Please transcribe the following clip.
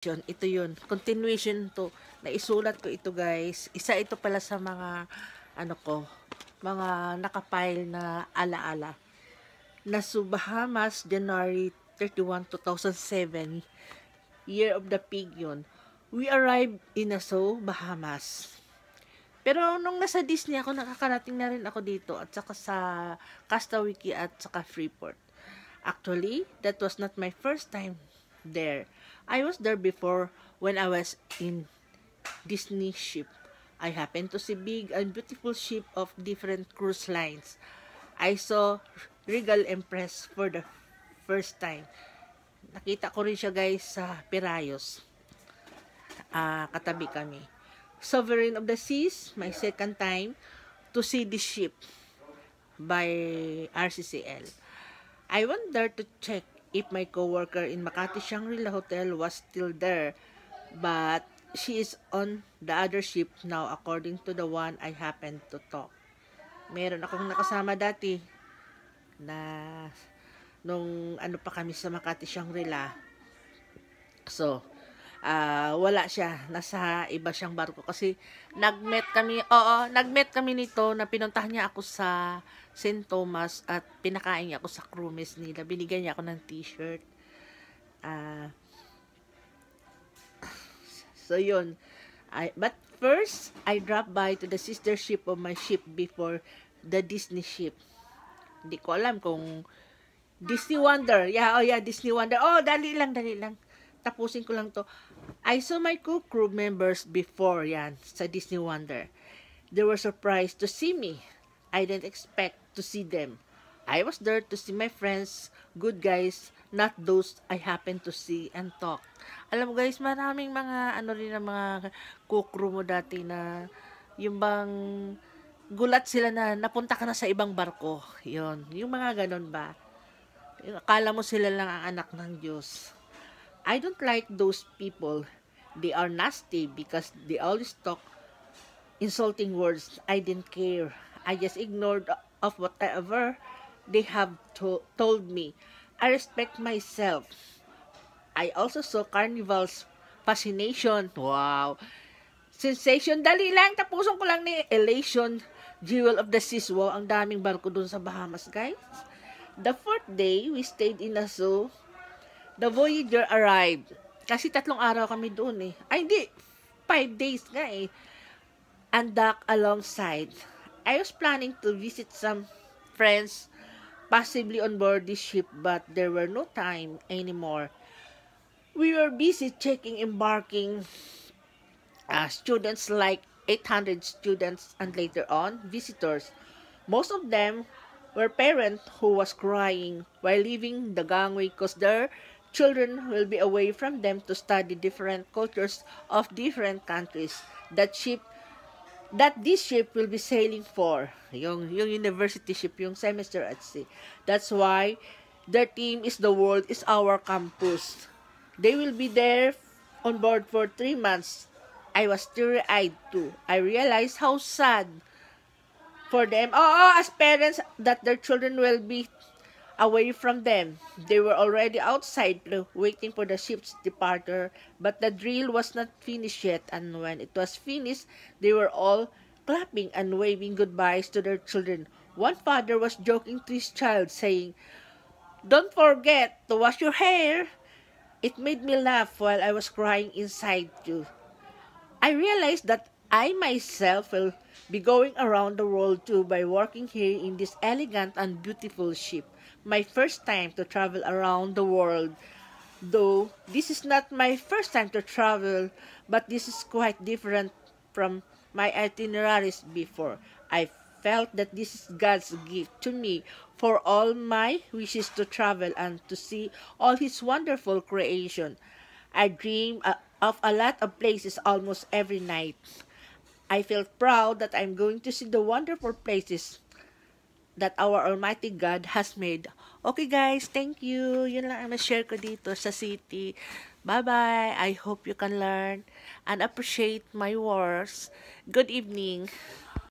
Ito yun. Continuation to. Naisulat ko ito, guys. Isa ito pala sa mga, mga nakapile na alaala. Nasu Bahamas, January 31, 2007. Year of the Pig yun. We arrived in Nassau, Bahamas. Pero nung nasa Disney ako, nakakarating na rin ako dito at saka sa Castawiki at saka Freeport. Actually, that was not my first time there. I was there before when I was in Disney ship. I happened to see big and beautiful ship of different cruise lines. I saw Regal Empress for the first time. Nakita ko rin siya, guys, sa Pirayos. Katabi kami. Sovereign of the Seas, my second time to see the ship by RCCL. I went there to check if my coworker in Makati Shangri-La Hotel was still there, but she is on the other ship now according to the one I happened to talk. Meron akong nakasama dati na nung pa kami sa Makati Shangri-La. So, wala siya, nasa iba siyang barko kasi nagmet kami nito na pinuntahan niya ako sa St. Thomas at pinakain niya ako sa crewmates nila. Binigyan niya ako ng t-shirt. So yun. But first, I dropped by to the sister ship of my ship before the Disney ship. Hindi ko alam kung Disney Wonder. Yeah, Disney Wonder. Oh, dali lang. Tapusin ko lang to. I saw my crew members before yan sa Disney Wonder. They were surprised to see me. I didn't expect to see them. I was there to see my friends, good guys, not those I happened to see and talk. Alam mo, guys, maraming mga rin ng mga crew mo dati na yung bang gulat sila na napunta ka na sa ibang barko. Yun, yung mga ganon ba? Akala mo sila lang ang anak ng Diyos. I don't like those people. They are nasty because they always talk insulting words. I didn't care. I just ignored of whatever they have told me. I respect myself. I also saw Carnival's fascination. Wow. Sensation. Dali lang. Tapusin ko lang ni Elation, Jewel of the Seas. Wow, ang daming barko dun sa Bahamas, guys. The fourth day, we stayed in Nassau. The Voyager arrived. Kasi 3 araw kami doon eh. Ay, hindi. 5 days nga eh. And dock alongside. I was planning to visit some friends, possibly on board this ship, but there were no time anymore. We were busy checking embarking students, like 800 students, and later on, visitors. Most of them were parents who was crying while leaving the gangway because their children will be away from them to study different cultures of different countries. That this ship will be sailing for, yung university ship, yung semester at sea. That's why their theme is the world is our campus. They will be there on board for 3 months. I was teary-eyed too. I realized how sad for them, as parents, that their children will be away from them. They were already outside waiting for the ship's departure, but the drill was not finished yet, and when it was finished, they were all clapping and waving goodbyes to their children. One father was joking to his child, saying, "Don't forget to wash your hair." It made me laugh while I was crying inside too. I realized that I myself will be going around the world too by working here in this elegant and beautiful ship. My first time to travel around the world. Though this is not my first time to travel, but this is quite different from my itineraries before. I felt that this is God's gift to me for all my wishes to travel and to see all His wonderful creation. I dream of a lot of places almost every night. I felt proud that I'm going to see the wonderful places that our Almighty God has made. Okay guys, thank you. Yun lang ang ma-share ko dito sa city. Bye-bye. I hope you can learn and appreciate my words. Good evening.